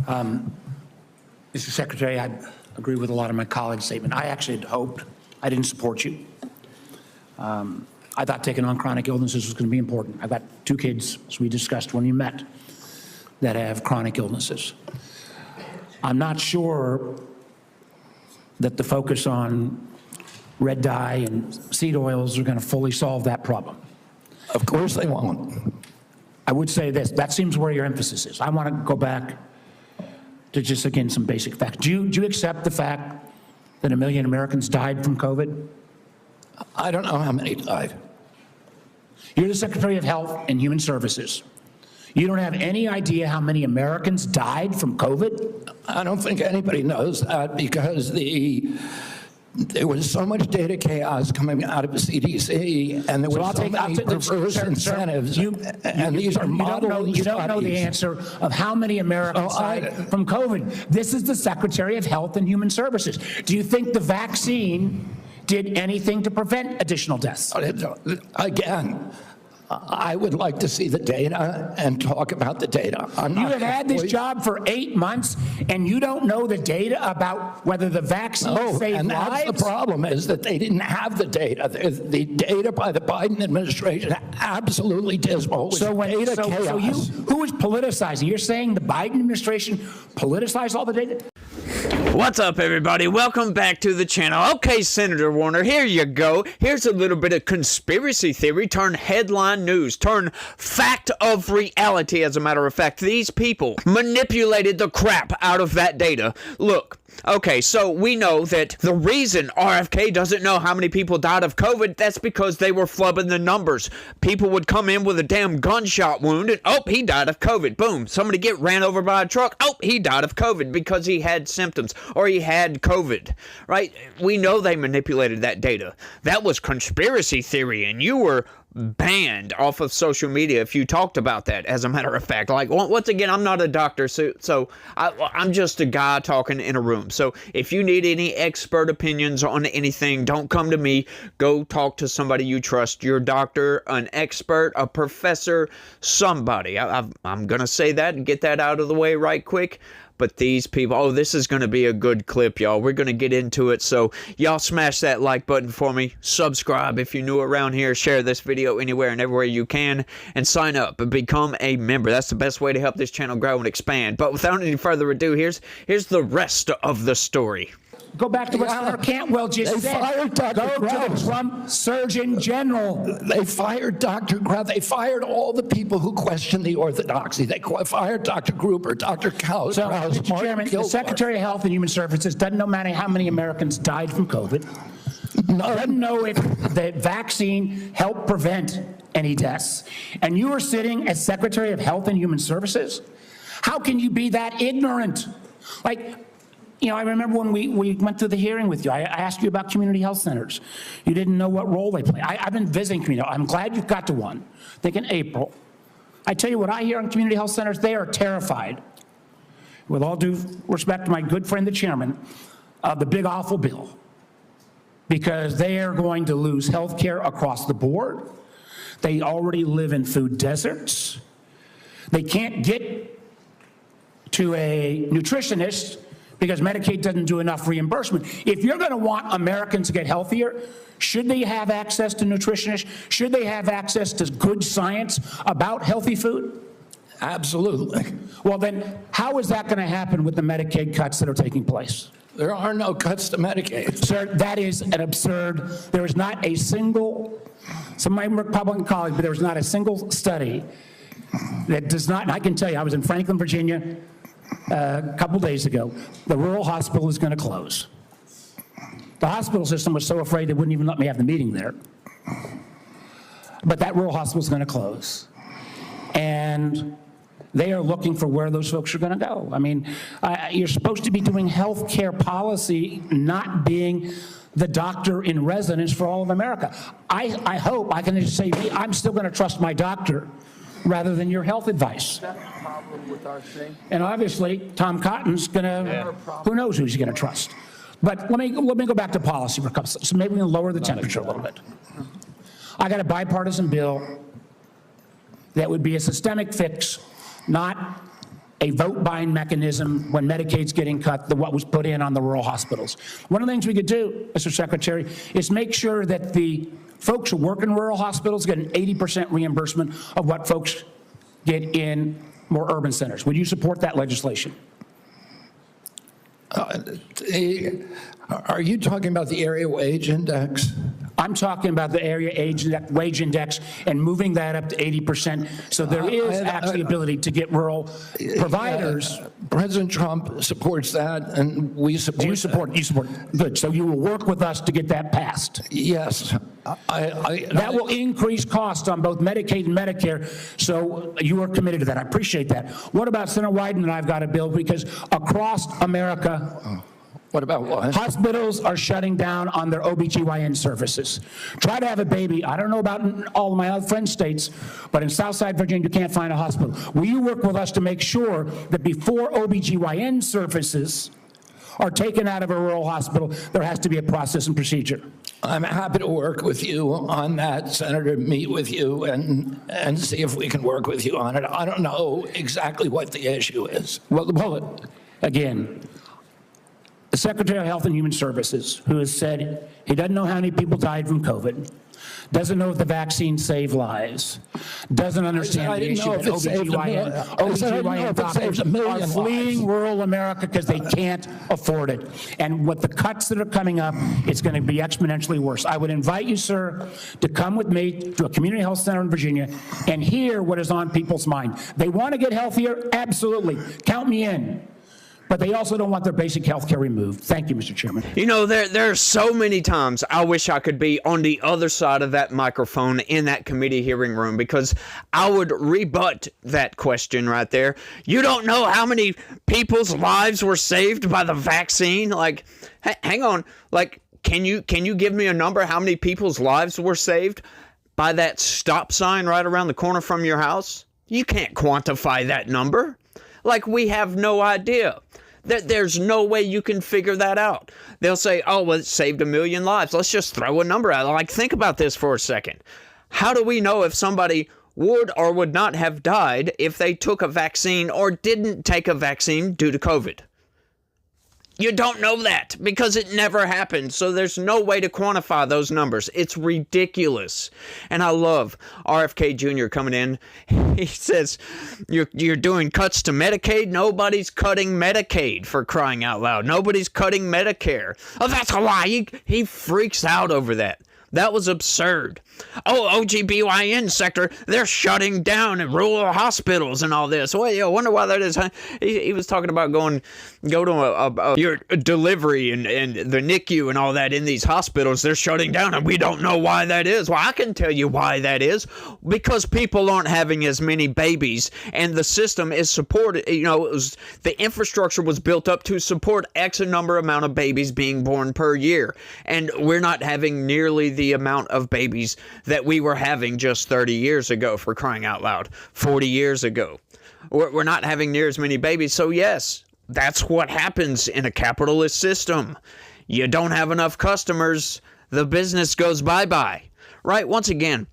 Mr. Secretary, I agree with a lot of my colleagues' statement. I actually had hoped, I didn't support you. I thought taking on chronic illnesses was going to be important. I've got 2 kids, as we discussed when you met, that have chronic illnesses. I'm not sure that the focus on red dye and seed oils are going to fully solve that problem. Of course they won't. I would say this, that seems where your emphasis is. I want to go back to just, again, some basic facts. Do you accept the fact that 1 million Americans died from COVID? I don't know how many died. You're the Secretary of Health and Human Services. You don't have any idea how many Americans died from COVID? I don't think anybody knows that because there was so much data chaos coming out of the CDC, and there was so many perverse incentives. And these are model You don't know the answer of how many Americans died from COVID. This is the Secretary of Health and Human Services. Do you think the vaccine did anything to prevent additional deaths? Again, I would like to see the data and talk about the data. You have had this job for 8 months, and you don't know the data about whether the vaccine saved and that's lives? the problem, is that they didn't have the data. The data by the Biden administration absolutely dismal. So who is politicizing? You're saying the Biden administration politicized all the data? What's up, everybody? Welcome back to the channel. Okay, Senator Warner, here you go. Here's a little bit of conspiracy theory turned headline news, turned fact of reality. As a matter of fact, these people manipulated the crap out of that data. Look, okay, so we know that the reason RFK doesn't know how many people died of COVID, that's because they were flubbing the numbers. People would come in with a damn gunshot wound and, oh, he died of COVID. Boom. Somebody get ran over by a truck. Oh, he died of COVID because he had symptoms or he had COVID, right? We know they manipulated that data. That was conspiracy theory, and you were banned off of social media if you talked about that, as a matter of fact. Like, once again, I'm not a doctor, so I'm just a guy talking in a room. So if you need any expert opinions on anything, don't come to me. Go talk to somebody you trust, your doctor, an expert, a professor, somebody. I'm going to say that and get that out of the way right quick. But these people, oh, this is going to be a good clip, y'all. We're going to get into it. So y'all smash that like button for me. Subscribe if you're new around here. Share this video anywhere and everywhere you can. And sign up and become a member. That's the best way to help this channel grow and expand. But without any further ado, here's the rest of the story. Go back to what Senator Cantwell just said. Fired Dr. Go to the Trump Surgeon General. They fired Dr. Krause. They fired all the people who questioned the orthodoxy. They fired Dr. Gruber, Dr. Krause. So, Mr. Chairman, the Secretary of Health and Human Services doesn't know how many Americans died from COVID. Doesn't know if the vaccine helped prevent any deaths. And you are sitting as Secretary of Health and Human Services? How can you be that ignorant? Like, you know, I remember when we went through the hearing with you, I asked you about community health centers. You didn't know what role they play. I've been visiting community. I'm glad you got to one, I think in April. I tell you what I hear on community health centers, they are terrified, with all due respect to my good friend, the chairman, of the big awful bill, because they are going to lose health care across the board. They already live in food deserts. They can't get to a nutritionist because Medicaid doesn't do enough reimbursement. If you're going to want Americans to get healthier, should they have access to nutritionists? Should they have access to good science about healthy food? Absolutely. Well, then how is that going to happen with the Medicaid cuts that are taking place? There are no cuts to Medicaid. Sir, that is an absurd. There is not a single, some of my Republican colleagues, but there is not a single study that does not, and I can tell you, I was in Franklin, Virginia, a couple days ago. The rural hospital is going to close. The hospital system was so afraid they wouldn't even let me have the meeting there. But that rural hospital is going to close. And they are looking for where those folks are going to go. I mean, you're supposed to be doing health care policy, not being the doctor in residence for all of America. I hope I can just say, I'm still going to trust my doctor rather than your health advice. Is that a problem with our thing? And obviously, Tom Cotton's going to, who knows who he's going to trust. But let me go back to policy for a couple, so maybe we can lower the temperature a little bit. I got a bipartisan bill that would be a systemic fix, not a vote buying mechanism when Medicaid's getting cut, what was put in on the rural hospitals. One of the things we could do, Mr. Secretary, is make sure that the folks who work in rural hospitals get an 80% reimbursement of what folks get in more urban centers. Would you support that legislation? Are you talking about the area wage index? I'm talking about the area wage index and moving that up to 80%. So there is actually ability to get rural providers. President Trump supports that, and we support. Do you support? You support? Good. So you will work with us to get that passed. Yes. That will increase costs on both Medicaid and Medicare. So you are committed to that. I appreciate that. What about Senator Wyden and I've got a bill because across America. What about what? Hospitals are shutting down on their OBGYN services. Try to have a baby. I don't know about in all of my other friend states, but in Southside Virginia, you can't find a hospital. Will you work with us to make sure that before OBGYN services are taken out of a rural hospital, there has to be a process and procedure? I'm happy to work with you on that, Senator, meet with you and see if we can work with you on it. I don't know exactly what the issue is. Well, again, the Secretary of Health and Human Services, who has said he doesn't know how many people died from COVID, doesn't know if the vaccine saved lives, doesn't understand the issue that OBGYN doctors are fleeing rural America because they can't afford it. And with the cuts that are coming up, it's going to be exponentially worse. I would invite you, sir, to come with me to a community health center in Virginia and hear what is on people's mind. They want to get healthier? Absolutely. Count me in. But they also don't want their basic health care removed. Thank you, Mr. Chairman. You know, there are so many times I wish I could be on the other side of that microphone in that committee hearing room because I would rebut that question right there. You don't know how many people's lives were saved by the vaccine? Like, hang on. Like, can you give me a number how many people's lives were saved by that stop sign right around the corner from your house? You can't quantify that number. Like, we have no idea. There's no way you can figure that out. They'll say, oh, well, it saved 1 million lives. Let's just throw a number out. Like, think about this for a second. How do we know if somebody would or would not have died if they took a vaccine or didn't take a vaccine due to COVID? You don't know that because it never happened. So there's no way to quantify those numbers. It's ridiculous. And I love RFK Jr. coming in. He says, you're doing cuts to Medicaid. Nobody's cutting Medicaid, for crying out loud. Nobody's cutting Medicare. Oh, that's a lie. He freaks out over that. That was absurd. Oh, OGBYN sector, they're shutting down rural hospitals and all this. Well, I wonder why that is. He was talking about go to your delivery and the NICU and all that in these hospitals. They're shutting down, and we don't know why that is. Well, I can tell you why that is. Because people aren't having as many babies, and the system is supported. You know, the infrastructure was built up to support X amount of babies being born per year, and we're not having nearly the amount of babies that we were having just 30 years ago, for crying out loud, 40 years ago. We're not having near as many babies. So yes, that's what happens in a capitalist system. You don't have enough customers, the business goes bye-bye. Right? Once again,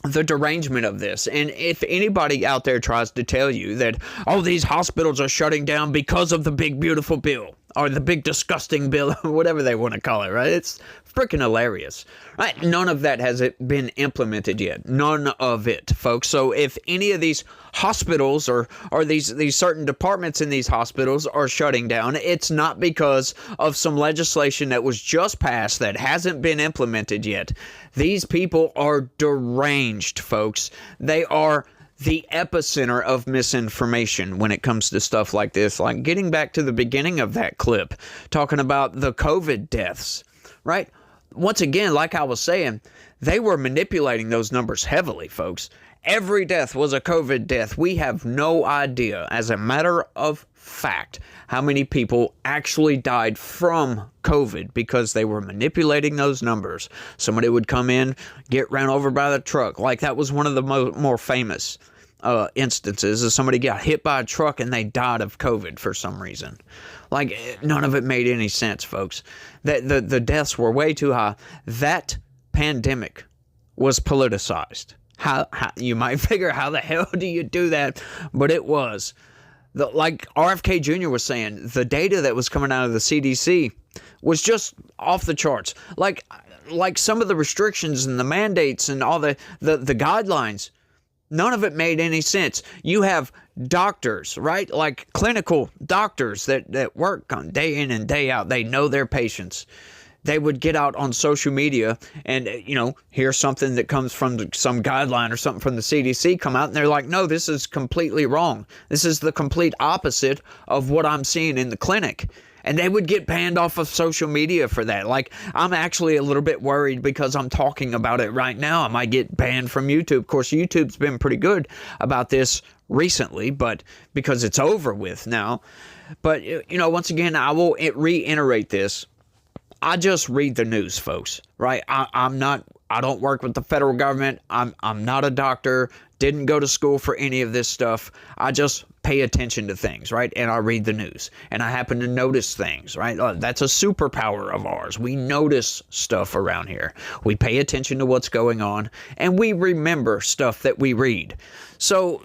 the derangement of this. And if anybody out there tries to tell you that, oh, these hospitals are shutting down because of the big beautiful bill, or the big disgusting bill, whatever they want to call it, right? It's freaking hilarious, right? None of that has been implemented yet. None of it, folks. So if any of these hospitals or these certain departments in these hospitals are shutting down, it's not because of some legislation that was just passed that hasn't been implemented yet. These people are deranged, folks. They are the epicenter of misinformation when it comes to stuff like this. Like, getting back to the beginning of that clip, talking about the COVID deaths, right? Once again, like I was saying, they were manipulating those numbers heavily, folks. Every death was a COVID death. We have no idea, as a matter of fact, how many people actually died from COVID because they were manipulating those numbers. Somebody would come in, get ran over by the truck. Like, that was one of the more famous instances of somebody got hit by a truck and they died of COVID for some reason. Like, none of it made any sense, folks. The deaths were way too high. That pandemic was politicized. How you might figure, how the hell do you do that? But it was. Like RFK Jr. was saying, the data that was coming out of the CDC was just off the charts. Like some of the restrictions and the mandates and all the guidelines, none of it made any sense. You have doctors, right? Like clinical doctors that work on day in and day out. They know their patients. They would get out on social media and, hear something that comes from some guideline or something from the CDC come out, and they're like, no, this is completely wrong. This is the complete opposite of what I'm seeing in the clinic. And they would get banned off of social media for that. Like, I'm actually a little bit worried because I'm talking about it right now. I might get banned from YouTube. Of course, YouTube's been pretty good about this recently, but because it's over with now. But, once again, I will reiterate this. I just read the news, folks, right? I don't work with the federal government. I'm not a doctor, didn't go to school for any of this stuff. I just pay attention to things, right? And I read the news, and I happen to notice things, right? That's a superpower of ours. We notice stuff around here. We pay attention to what's going on, and we remember stuff that we read. So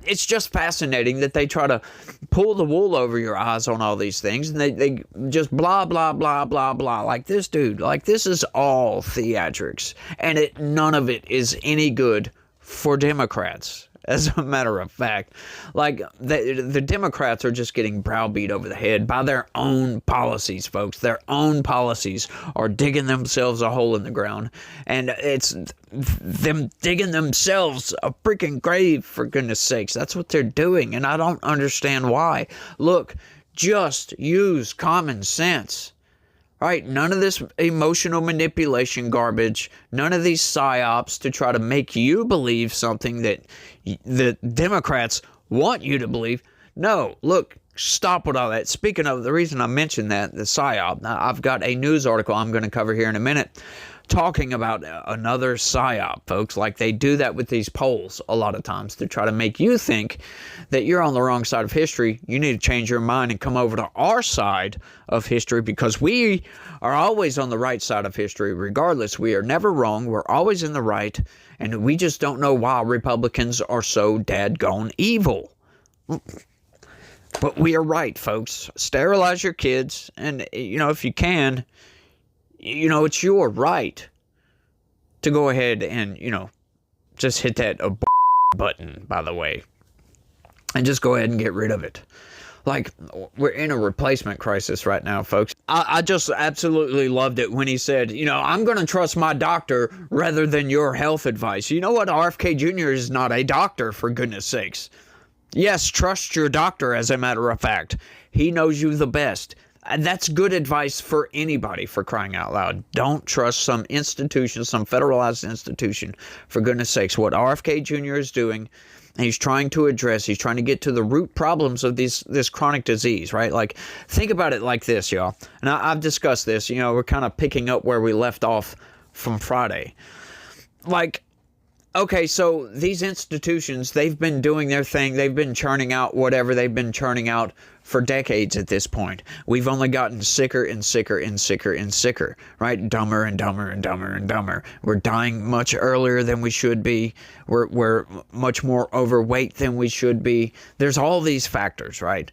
it's just fascinating that they try to pull the wool over your eyes on all these things, and they just blah, blah, blah, blah, blah. Like this dude, like this is all theatrics, and none of it is any good for Democrats. As a matter of fact, like the Democrats are just getting browbeat over the head by their own policies, folks. Their own policies are digging themselves a hole in the ground, and it's them digging themselves a freaking grave, for goodness sakes. That's what they're doing, and I don't understand why. Look, just use common sense. Right? None of this emotional manipulation garbage, none of these psyops to try to make you believe something that the Democrats want you to believe. No, look, stop with all that. Speaking of, the reason I mentioned that, the psyop, now I've got a news article I'm going to cover here in a minute talking about another psyop, folks. Like they do that with these polls a lot of times to try to make you think that you're on the wrong side of history. You need to change your mind and come over to our side of history, because we are always on the right side of history regardless. We are never wrong. We're always in the right, and we just don't know why Republicans are so dadgone evil. But we are right, folks. Sterilize your kids, and if you can, it's your right to go ahead and, just hit that button, by the way, and just go ahead and get rid of it. Like, we're in a replacement crisis right now, folks. I just absolutely loved it when he said, I'm going to trust my doctor rather than your health advice. You know what? RFK Jr. is not a doctor, for goodness sakes. Yes, trust your doctor, as a matter of fact. He knows you the best. And that's good advice for anybody, for crying out loud. Don't trust some institution, some federalized institution, for goodness sakes. What RFK Jr. is doing, he's trying to address, he's trying to get to the root problems of this chronic disease, right? Like, think about it like this, y'all. And I've discussed this, we're kind of picking up where we left off from Friday. Like, okay, so these institutions, they've been doing their thing. They've been churning out whatever they've been churning out for decades at this point. We've only gotten sicker and sicker and sicker and sicker, right? Dumber and dumber and dumber and dumber. We're dying much earlier than we should be. We're much more overweight than we should be. There's all these factors, right?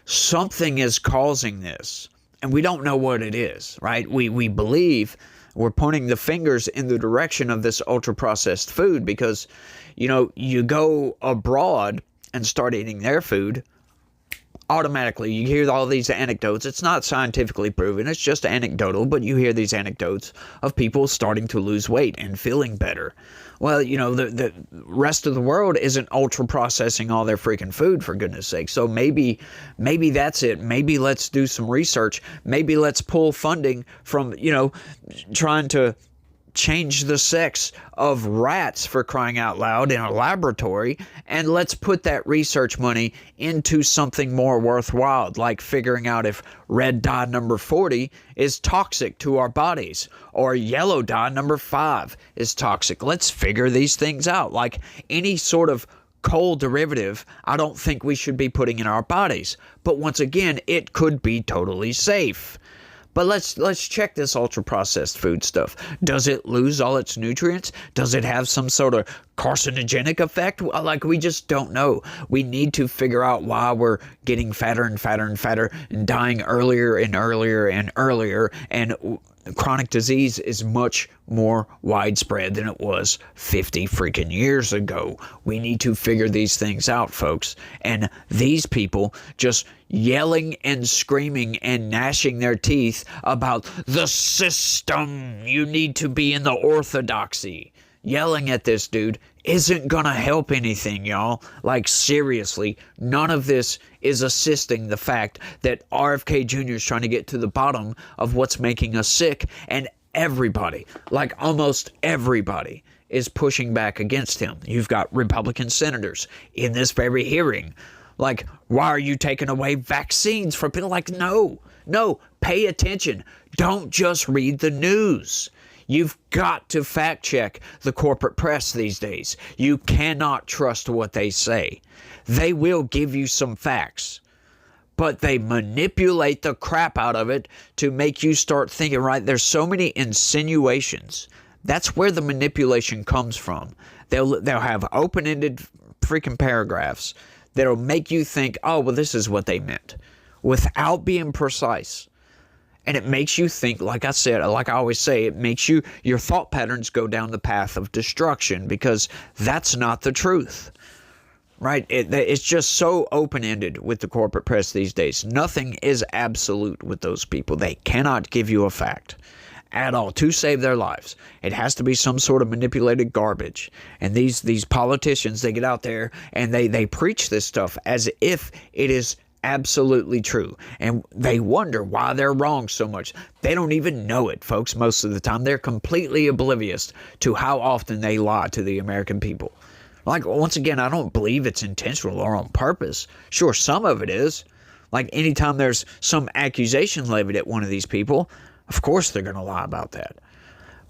Something is causing this, and we don't know what it is, right? We believe we're pointing the fingers in the direction of this ultra-processed food because, you go abroad and start eating their food, automatically you hear all these anecdotes. It's not scientifically proven, it's just anecdotal, but you hear these anecdotes of people starting to lose weight and feeling better. Well, the rest of the world isn't ultra processing all their freaking food, for goodness sake. So maybe that's it. Maybe let's do some research. Maybe let's pull funding from, trying to change the sex of rats, for crying out loud, in a laboratory, and let's put that research money into something more worthwhile, like figuring out if red dye number 40 is toxic to our bodies or yellow dye number 5 is toxic. Let's figure these things out. Like any sort of coal derivative, I don't think we should be putting in our bodies. But once again, it could be totally safe. But let's check this ultra-processed food stuff. Does it lose all its nutrients? Does it have some sort of carcinogenic effect? Like, we just don't know. We need to figure out why we're getting fatter and fatter and fatter and dying earlier and earlier and earlier, and chronic disease is much more widespread than it was 50 freaking years ago. We need to figure these things out, folks. And these people just yelling and screaming and gnashing their teeth about the system. You need to be in the orthodoxy. Yelling at this dude isn't gonna help anything, y'all. Like, seriously, none of this is assisting the fact that RFK Jr. is trying to get to the bottom of what's making us sick, and everybody, like almost everybody, is pushing back against him. You've got Republican senators in this very hearing. Like, why are you taking away vaccines from people? Like, no, pay attention. Don't just read the news. You've got to fact check the corporate press these days. You cannot trust what they say. They will give you some facts, but they manipulate the crap out of it to make you start thinking, right? There's so many insinuations. That's where the manipulation comes from. They'll have open-ended freaking paragraphs that'll make you think, oh, well, this is what they meant, without being precise. And it makes you think, like I said, like I always say, it makes your thought patterns go down the path of destruction, because that's not the truth, right? It's just so open-ended with the corporate press these days. Nothing is absolute with those people. They cannot give you a fact at all to save their lives. It has to be some sort of manipulated garbage. And these politicians, they get out there and they preach this stuff as if it is absolutely true, and they wonder why they're wrong so much. They don't even know it, folks. Most of the time, they're completely oblivious to how often they lie to the American people. Like, once again, I don't believe it's intentional or on purpose. Sure, some of it is. Like, anytime there's some accusation levied at one of these people, of course they're going to lie about that.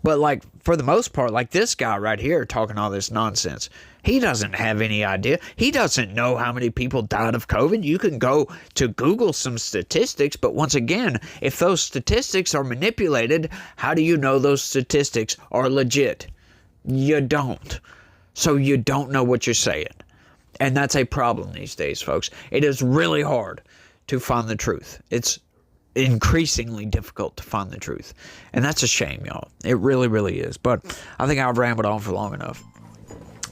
But, like, for the most part, like this guy right here talking all this nonsense, he doesn't have any idea. He doesn't know how many people died of COVID. You can go to Google some statistics, but once again, if those statistics are manipulated, how do you know those statistics are legit? You don't. So you don't know what you're saying. And that's a problem these days, folks. It is really hard to find the truth. It's increasingly difficult to find the truth. And that's a shame, y'all. It really, really is. But I think I've rambled on for long enough.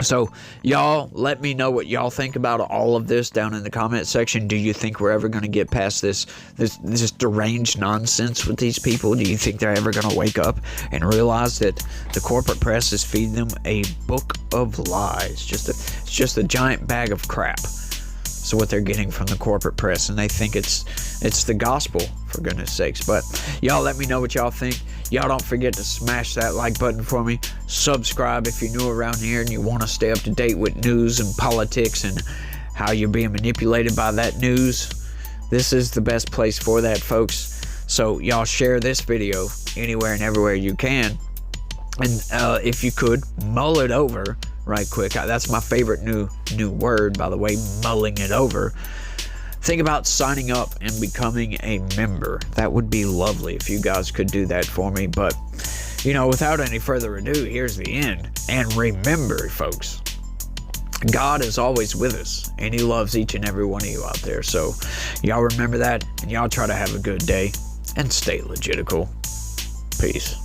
So, y'all, let me know what y'all think about all of this down in the comment section. Do you think we're ever going to get past this deranged nonsense with these people? Do you think they're ever going to wake up and realize that the corporate press is feeding them a book of lies? It's just a giant bag of crap. So what they're getting from the corporate press, and they think it's the gospel, for goodness sakes. But y'all, let me know what y'all think. Y'all don't forget to smash that like button for me. Subscribe if you're new around here and you want to stay up to date with news and politics and how you're being manipulated by that news. This is the best place for that, folks. So y'all share this video anywhere and everywhere you can. And if you could, mull it over right quick. That's my favorite new word, by the way, mulling it over. Think about signing up and becoming a member. That would be lovely if you guys could do that for me. But, without any further ado, here's the end. And remember, folks, God is always with us, and He loves each and every one of you out there. So y'all remember that, and y'all try to have a good day and stay legitical. Peace.